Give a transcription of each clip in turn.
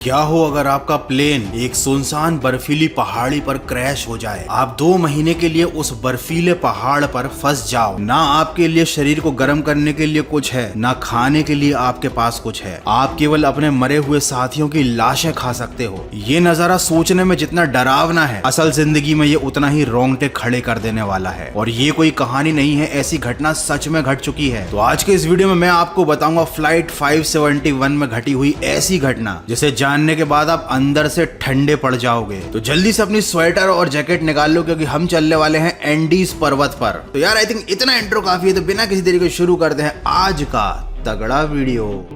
क्या हो अगर आपका प्लेन एक सुनसान बर्फीली पहाड़ी पर क्रैश हो जाए। आप 2 महीने के लिए उस बर्फीले पहाड़ पर फंस जाओ। ना आपके लिए शरीर को गर्म करने के लिए कुछ है, ना खाने के लिए आपके पास कुछ है। आप केवल अपने मरे हुए साथियों की लाशें खा सकते हो। ये नजारा सोचने में जितना डरावना है, असल जिंदगी में ये उतना ही रोंगटे खड़े कर देने वाला है। और ये कोई कहानी नहीं है, ऐसी घटना सच में घट चुकी है। तो आज के इस वीडियो में मैं आपको बताऊंगा फ्लाइट 571 में घटी हुई ऐसी घटना जिसे जानने के बाद आप अंदर से ठंडे पड़ जाओगे। तो जल्दी से अपनी स्वेटर और जैकेट निकाल लो, क्योंकि हम चलने वाले हैं एंडीज पर्वत पर। तो यार आई थिंक इतना इंट्रो काफी है, तो बिना किसी देरी के शुरू करते हैं आज का तगड़ा वीडियो।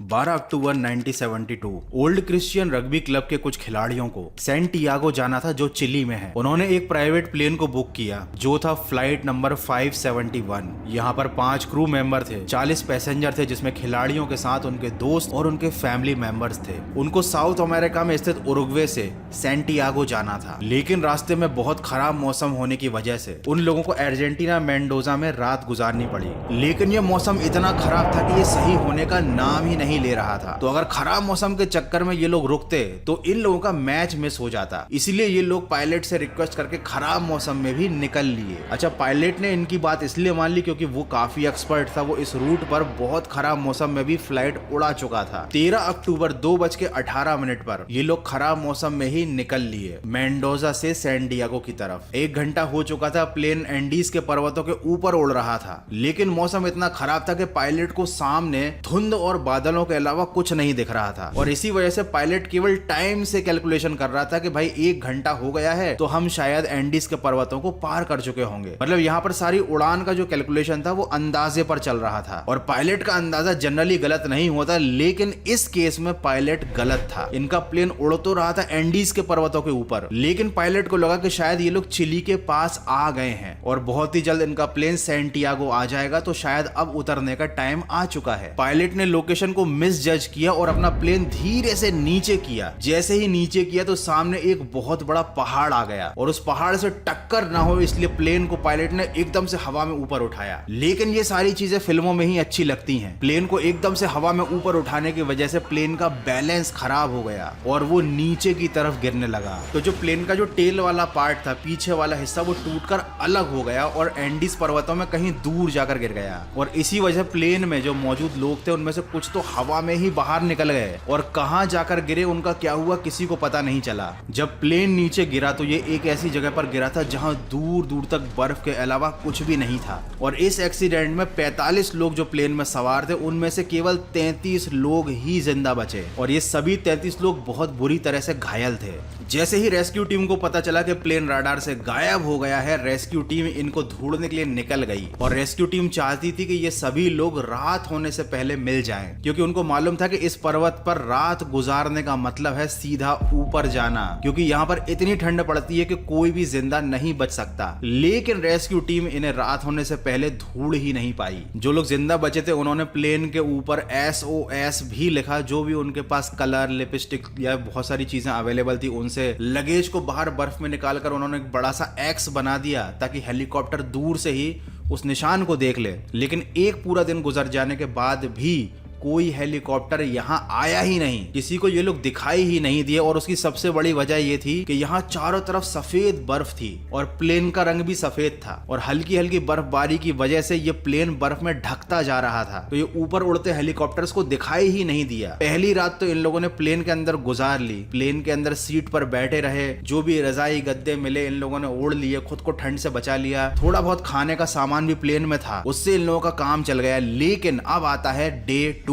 बारह अक्टूबर 1972 ओल्ड क्रिश्चियन रग्बी क्लब के कुछ खिलाड़ियों को सैंटियागो जाना था, जो चिली में है। उन्होंने एक प्राइवेट प्लेन को बुक किया जो था फ्लाइट नंबर 571। यहाँ पर 5 क्रू मेंबर थे, 40 पैसेंजर थे, जिसमें खिलाड़ियों के साथ उनके दोस्त और उनके फैमिली मेंबर्स थे। उनको साउथ अमेरिका में स्थित उरुग्वे से सैंटियागो जाना था, लेकिन रास्ते में बहुत खराब मौसम होने की वजह से उन लोगों को अर्जेंटीना मेंडोजा में रात गुजारनी पड़ी। लेकिन ये मौसम इतना खराब था कि ये सही होने का नाम ही नहीं ले रहा था। तो अगर खराब मौसम के चक्कर में ये लोग रुकते तो इन लोगों का मैच मिस हो जाता। इसीलिए ये लोग पायलट से रिक्वेस्ट करके खराब मौसम में भी निकल लिए। अच्छा, पायलट ने इनकी बात इसलिए मान ली क्योंकि वो काफी एक्सपर्ट था। वो इस रूट पर बहुत खराब मौसम में भी फ्लाइट उड़ा चुका था। 13 अक्टूबर 2:18 पर ये लोग खराब मौसम में ही निकल लिए मेंडोजा से सैन डिएगो की तरफ। 1 घंटा हो चुका था। प्लेन एंडीज के पर्वतों के ऊपर उड़ रहा था, लेकिन मौसम इतना खराब था कि पायलट को सामने धुंध और बादलों के अलावा कुछ नहीं दिख रहा था। और इसी वजह से पायलट केवल टाइम से कैलकुलेशन कर रहा था कि भाई 1 घंटा हो गया है तो हम शायद एंडीज के पर्वतों को पार कर चुके होंगे। मतलब यहाँ पर सारी उड़ान का जो कैलकुलेशन था वो अंदाजे पर चल रहा था। और पायलट का अंदाजा जनरली गलत नहीं होता, लेकिन इस केस में पायलट गलत था। इनका प्लेन उड़ तो रहा था एंडीज के पर्वतों के ऊपर, लेकिन पायलट को लगा कि शायद ये लोग चिली के पास आ गए हैं और बहुत ही जल्द इनका प्लेन सैंटियागो आ जाएगा, तो शायद अब उतरने का टाइम आ चुका है। पायलट ने लोकेशन को मिस जज किया और अपना प्लेन धीरे से नीचे किया। जैसे ही नीचे किया तो सामने एक बहुत बड़ा पहाड़ आ गया और उस पहाड़ से टक्कर ना हो इसलिए प्लेन को पायलट ने एकदम से हवा में ऊपर उठाया। लेकिन ये सारी चीजें फिल्मों में ही अच्छी लगती हैं। प्लेन को एकदम से हवा में ऊपर उठाने की वजह से प्लेन का बैलेंस खराब हो गया और वो नीचे की तरफ गिरने लगा। तो जो प्लेन का जो टेल वाला पार्ट था, पीछे वाला हिस्सा, वो टूटकर अलग हो गया और एंडीज पर्वतों में कहीं दूर जाकर गिर गया। और इसी वजह प्लेन में जो मौजूद लोग थे उनमें से कुछ तो हवा में ही बाहर निकल गए और कहां जाकर गिरे, उनका क्या हुआ किसी को पता नहीं चला। जब प्लेन नीचे गिरा तो ये एक ऐसी जगह पर गिरा था जहां दूर दूर तक बर्फ के अलावा कुछ भी नहीं था। और इस एक्सीडेंट में 45 लोग जो प्लेन में सवार थे उनमें से केवल 33 लोग ही जिंदा बचे और ये सभी 33 लोग बहुत बुरी तरह से घायल थे। जैसे ही रेस्क्यू टीम को पता चला कि प्लेन रडार से गायब हो गया है, रेस्क्यू टीम इनको ढूंढने के लिए निकल गई। और रेस्क्यू टीम चाहती थी कि ये सभी लोग रात होने से पहले मिल जाएं, क्योंकि उनको मालूम था कि इस पर्वत पर रात गुजारने का मतलब है सीधा ऊपर जाना, क्योंकि यहाँ पर इतनी ठंड पड़ती है कि कोई भी जिंदा नहीं बच सकता। लेकिन रेस्क्यू टीम इन्हें रात होने से पहले ढूंढ ही नहीं पाई। जो लोग जिंदा बचे थे उन्होंने प्लेन के ऊपर SOS भी लिखा। जो भी उनके पास कलर, लिपस्टिक या बहुत सारी चीजें अवेलेबल थी उनसे लगेज को बाहर बर्फ में निकालकर उन्होंने एक बड़ा सा X बना दिया ताकि हेलीकॉप्टर दूर से ही उस निशान को देख ले। लेकिन एक पूरा दिन गुजर जाने के बाद भी कोई हेलीकॉप्टर यहाँ आया ही नहीं, किसी को ये लोग दिखाई ही नहीं दिए। और उसकी सबसे बड़ी वजह ये थी कि यहाँ चारों तरफ सफेद बर्फ थी और प्लेन का रंग भी सफेद था और हल्की हल्की बर्फबारी की वजह से ये प्लेन बर्फ में ढकता जा रहा था। तो ये ऊपर उड़ते हेलीकॉप्टर्स को दिखाई ही नहीं दिया। पहली रात तो इन लोगों ने प्लेन के अंदर गुजार ली, प्लेन के अंदर सीट पर बैठे रहे, जो भी रजाई गद्दे मिले इन लोगों ने ओढ़ लिए, खुद को ठंड से बचा लिया। थोड़ा बहुत खाने का सामान भी प्लेन में था, उससे इन लोगों का काम चल गया। लेकिन अब आता है डे 2।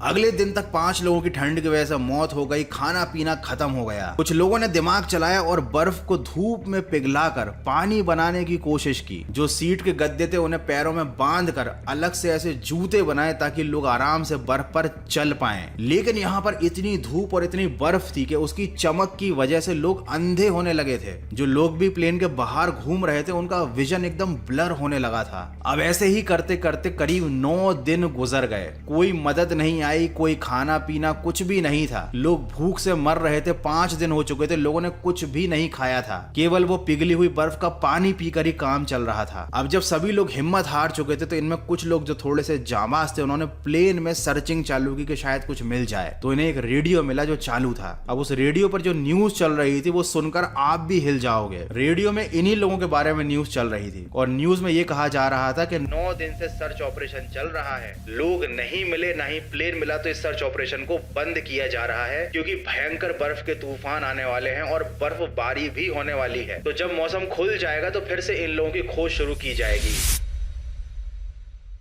अगले दिन तक 5 लोगों की ठंड की वजह से मौत हो गई, खाना पीना खत्म हो गया। कुछ लोगों ने दिमाग चलाया और बर्फ को धूप में पिघलाकर पानी बनाने की कोशिश की। जो सीट के गद्दे थे उन्हें पैरों में बांधकर अलग से ऐसे जूते बनाए ताकि लोग आराम से बर्फ पर चल पाएं। लेकिन यहाँ पर इतनी धूप और इतनी बर्फ थी कि उसकी चमक की वजह से लोग अंधे होने लगे थे। जो लोग भी प्लेन के बाहर घूम रहे थे उनका विजन एकदम ब्लर होने लगा था। अब ऐसे ही करते करते करीब 9 दिन गुजर गए, कोई मदद नहीं आई, कोई खाना पीना कुछ भी नहीं था। लोग भूख से मर रहे थे, 5 दिन हो चुके थे, लोगों ने कुछ भी नहीं खाया था, केवल वो पिघली हुई बर्फ का पानी पीकर ही काम चल रहा था। अब जब सभी लोग हिम्मत हार चुके थे तो इनमें कुछ लोग जो थोड़े से जाबाज थे उन्होंने प्लेन में सर्चिंग चालू की कि शायद कुछ मिल जाए। तो इन्हें एक रेडियो मिला जो चालू था। अब उस रेडियो पर जो न्यूज चल रही थी वो सुनकर आप भी हिल जाओगे। रेडियो में इन्हीं लोगों के बारे में न्यूज चल रही थी और न्यूज में ये कहा जा रहा था कि 9 दिन से सर्च ऑपरेशन चल रहा है, लोग नहीं मिले, ना ही प्लेन मिला, तो इस सर्च ऑपरेशन को बंद किया जा रहा है क्योंकि भयंकर बर्फ के तूफान आने वाले हैं और बर्फबारी भी होने वाली है। तो जब मौसम खुल जाएगा तो फिर से इन लोगों की खोज शुरू की जाएगी।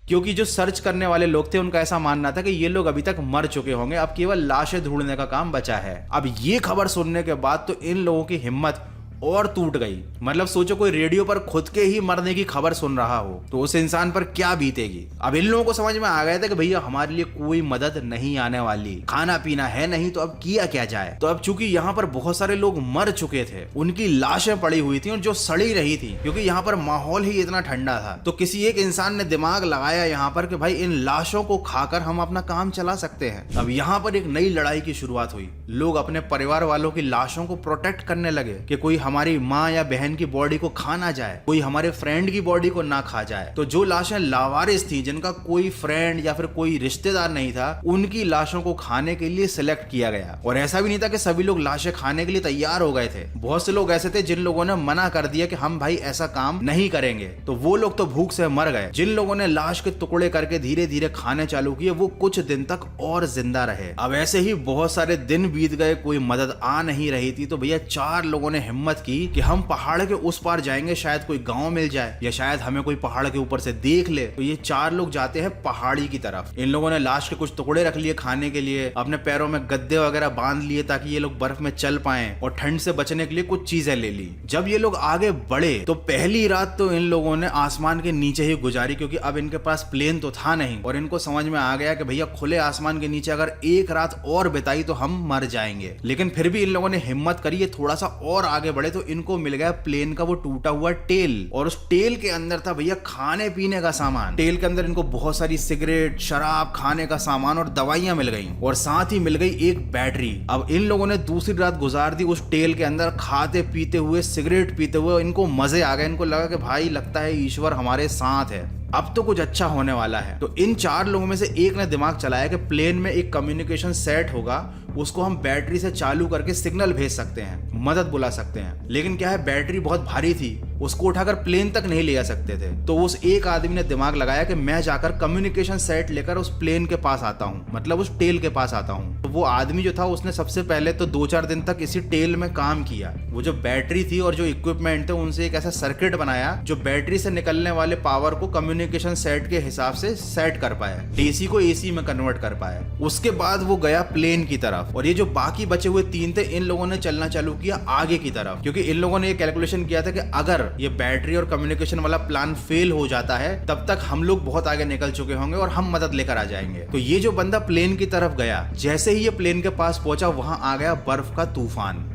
क्योंकि जो सर्च करने वाले लोग थे उनका ऐसा मानना था कि ये लोग अभी तक मर चुके होंगे, अब केवल लाशें ढूंढने का काम बचा है। अब ये खबर सुनने के बाद तो इन लोगों की हिम्मत और टूट गई। मतलब सोचो कोई रेडियो पर खुद के ही मरने की खबर सुन रहा हो तो उस इंसान पर क्या बीतेगी। अब इन लोगों को समझ में आ गया था कि भैया हमारे लिए कोई मदद नहीं आने वाली, खाना पीना है नहीं, तो अब किया क्या जाए। तो अब चूंकि यहाँ पर बहुत सारे लोग मर चुके थे, उनकी लाशें पड़ी हुई थी और जो सड़ी रही थी, क्योंकि यहाँ पर माहौल ही इतना ठंडा था, तो किसी एक इंसान ने दिमाग लगाया यहाँ पर कि भाई इन लाशों को खाकर हम अपना काम चला सकते हैं। अब यहाँ पर एक नई लड़ाई की शुरुआत हुई। लोग अपने परिवार वालों की लाशों को प्रोटेक्ट करने लगे कि कोई हमारी माँ या बहन की बॉडी को खा ना जाए, कोई हमारे फ्रेंड की बॉडी को ना खा जाए। तो जो लाशें लावारिस थी, जिनका कोई फ्रेंड या फिर कोई रिश्तेदार नहीं था, उनकी लाशों को खाने के लिए सिलेक्ट किया गया। और ऐसा भी नहीं था कि सभी लोग लाशें खाने के लिए तैयार हो गए थे। बहुत से लोग ऐसे थे जिन लोगों ने मना कर दिया कि हम भाई ऐसा काम नहीं करेंगे, तो वो लोग तो भूख से मर गए। जिन लोगों ने लाश के टुकड़े करके धीरे धीरे खाने चालू किए वो कुछ दिन तक और जिंदा रहे। अब ऐसे ही बहुत सारे दिन बीत गए, कोई मदद आ नहीं रही थी। तो भैया 4 लोगों ने हिम्मत की कि हम पहाड़ के उस पार जाएंगे, शायद कोई गांव मिल जाए या शायद हमें कोई पहाड़ के ऊपर से देख ले। तो ये 4 लोग जाते हैं पहाड़ी की तरफ। इन लोगों ने लाश के कुछ टुकड़े रख लिए खाने के लिए, अपने पैरों में गद्दे वगैरह बांध लिए ताकि ये लोग बर्फ में चल पाएं, और ठंड से बचने के लिए कुछ चीजें ले ली। जब ये लोग आगे बढ़े तो पहली रात तो इन लोगों ने आसमान के नीचे ही गुजारी, क्योंकि अब इनके पास प्लेन तो था नहीं और इनको समझ में आ गया कि भैया खुले आसमान के नीचे अगर एक रात और बिताई तो हम मर जाएंगे। लेकिन फिर भी इन लोगों ने हिम्मत करी, ये थोड़ा सा और आगे बढ़े तो इनको मिल गया प्लेन का वो टूटा हुआ टेल, और उस टेल के अंदर था भैया खाने पीने का सामान। टेल के अंदर इनको बहुत सारी सिगरेट, शराब, खाने का सामान और दवाइयां मिल गई, और साथ ही मिल गई एक बैटरी। अब इन लोगों ने दूसरी रात गुजार दी उस टेल के अंदर, खाते पीते हुए, सिगरेट पीते हुए। इनको मजे आ गए, इनको लगा कि भाई लगता है ईश्वर हमारे साथ है, अब तो कुछ अच्छा होने वाला है। तो इन 4 लोगों में से एक ने दिमाग चलाया कि प्लेन में एक कम्युनिकेशन सेट होगा, उसको हम बैटरी से चालू करके सिग्नल भेज सकते हैं, मदद बुला सकते हैं। लेकिन क्या है, बैटरी बहुत भारी थी, उसको उठाकर प्लेन तक नहीं ले जा सकते थे। तो उस एक आदमी ने दिमाग लगाया कि मैं जाकर कम्युनिकेशन सेट लेकर उस प्लेन के पास आता हूँ, मतलब उस टेल के पास आता हूँ। तो वो आदमी जो था उसने सबसे पहले तो 2-4 दिन तक इसी टेल में काम किया। वो जो बैटरी थी और जो इक्विपमेंट थे उनसे एक ऐसा सर्किट बनाया जो बैटरी से निकलने वाले पावर को कम्युनिकेशन सेट के हिसाब से सेट कर पाया, डीसी को एसी में कन्वर्ट कर पाया। उसके बाद वो गया प्लेन की तरफ, और ये जो बाकी बचे हुए 3 थे इन लोगों ने चलना चालू किया आगे की तरफ, क्योंकि इन लोगों ने ये कैलकुलेशन किया था कि अगर ये बैटरी और कम्युनिकेशन वाला प्लान फेल हो जाता है तब तक हम लोग बहुत आगे निकल चुके होंगे और हम मदद लेकर आ जाएंगे। तो ये जो बंदा प्लेन की तरफ गया, जैसे ही ये प्लेन के पास पहुंचा वहां आ गया बर्फ का तूफान।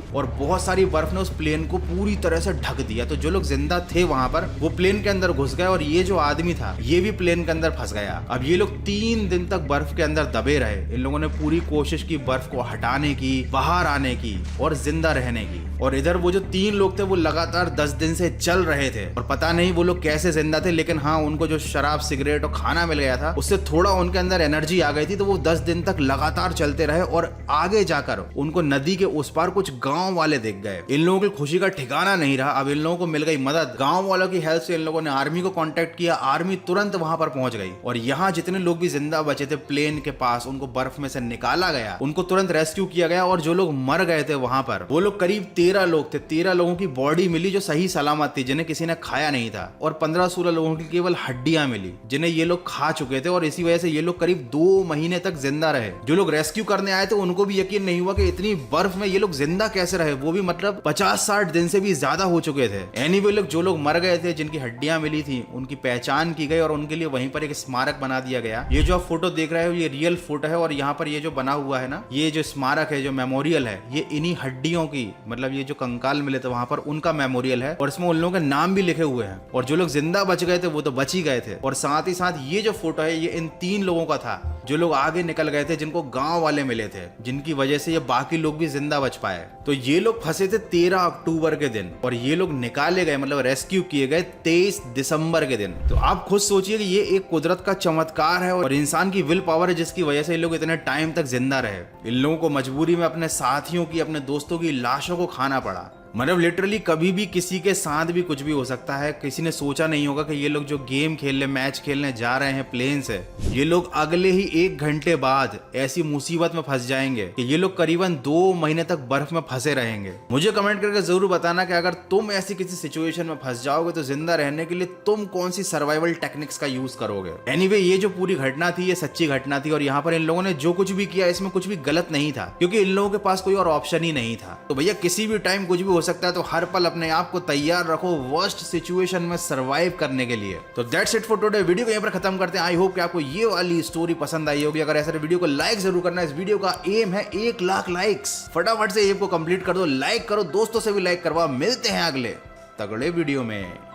और बहुत सारी बर्फ ने उस प्लेन को पूरी तरह से ढक दिया। तो जो लोग जिंदा थे वहां पर वो प्लेन के अंदर घुस गए, और ये जो आदमी था ये भी प्लेन के अंदर फंस गया। अब ये लोग 3 दिन तक बर्फ के अंदर दबे रहे। इन लोगों ने पूरी कोशिश की बर्फ को हटाने की, बाहर आने की और जिंदा रहने की। और इधर वो जो 3 लोग थे वो लगातार 10 दिन से चल रहे थे, और पता नहीं वो लोग कैसे जिंदा थे, लेकिन हाँ उनको जो शराब, सिगरेट और खाना मिल गया था उससे थोड़ा उनके अंदर एनर्जी आ गई थी। तो वो 10 दिन तक लगातार चलते रहे, और आगे जाकर उनको नदी के उस पार कुछ गांव वाले दिख गए। इन लोगों की खुशी का ठिकाना नहीं रहा। अब इन लोगों को मिल गई मदद। गांव वालों की हेल्प से इन लोगों ने आर्मी को कांटेक्ट किया, आर्मी तुरंत वहां पर पहुंच गई, और यहाँ जितने लोग भी जिंदा बचे थे प्लेन के पास उनको बर्फ में से निकाला गया, उनको तुरंत रेस्क्यू किया गया। और जो लोग मर गए थे वहां पर वो लोग करीब 13 लोग थे। 13 लोगों की बॉडी मिली जो सही सलामत थी, जिन्हें किसी ने खाया नहीं था, और 15-16 लोगों की केवल हड्डियां मिली जिन्हें ये लोग खा चुके थे। और इसी वजह से ये लोग करीब 2 महीने तक जिंदा रहे। जो लोग रेस्क्यू करने आए थे उनको भी यकीन नहीं हुआ कि इतनी बर्फ में ये लोग जिंदा कैसे कैसे रहे, वो भी मतलब 50-60 दिन से भी ज्यादा हो चुके थे। एनीवे लोग, जो लोग मर गए थे, जिनकी हड्डियां मिली थी, उनकी पहचान की गई और उनके लिए वहीं पर एक स्मारक बना दिया गया। ये जो आप फोटो देख रहे हो ये रियल फोटो है और यहाँ पर ये जो बना हुआ है ना, ये जो स्मारक है, जो मेमोरियल है, ये इन्हीं हड्डियों की, मतलब ये जो कंकाल मिले थे वहां पर, उनका मेमोरियल है और इसमें उन लोगों के नाम भी लिखे हुए हैं। और जो लोग जिंदा बच गए थे वो तो बच ही गए थे। और साथ ही साथ ये जो फोटो है ये इन 3 लोगों का था जो लोग आगे निकल गए थे, जिनको गांव वाले मिले थे, जिनकी वजह से ये बाकी लोग भी जिंदा बच पाए। तो ये लोग फंसे थे 13 अक्टूबर के दिन और ये लोग निकाले गए, मतलब रेस्क्यू किए गए 23 दिसंबर के दिन। तो आप खुद सोचिए कि ये एक कुदरत का चमत्कार है और इंसान की विल पावर है जिसकी वजह से ये लोग इतने टाइम तक जिंदा रहे। इन लोगों को मजबूरी में अपने साथियों की, अपने दोस्तों की लाशों को खाना पड़ा। मतलब लिटरली कभी भी किसी के साथ भी कुछ भी हो सकता है। किसी ने सोचा नहीं होगा कि ये लोग जो गेम खेलने, मैच खेलने जा रहे हैं प्लेन से, ये लोग अगले ही 1 घंटे बाद ऐसी मुसीबत में फंस जाएंगे कि ये लोग करीबन 2 महीने तक बर्फ में फंसे रहेंगे। मुझे कमेंट करके जरूर बताना कि अगर तुम ऐसी किसी सिचुएशन में फंस जाओगे तो जिंदा रहने के लिए तुम कौन सी सर्वाइवल टेक्निक्स का यूज करोगे। एनीवे, ये जो पूरी घटना थी ये सच्ची घटना थी और यहाँ पर इन लोगों ने जो कुछ भी किया इसमें कुछ भी गलत नहीं था, क्योंकि इन लोगों के पास कोई और ऑप्शन ही नहीं था। तो भैया किसी भी टाइम कुछ भी हो सकता है, तो हर पल अपने आप को तैयार रखो वर्स्ट सिचुएशन में सरवाइव करने के लिए। तो that's it for today. Video को यहीं पर खत्म करते हैं। आई होप कि आपको ये वाली स्टोरी पसंद आई होगी। अगर ऐसा वीडियो को लाइक जरूर करना। इस वीडियो का एम है 1 लाख लाइक्स। फटाफट से एम को कंप्लीट कर दो, लाइक करो, दोस्तों से भी लाइक करवाओ। मिलते हैं अगले तगड़े वीडियो में।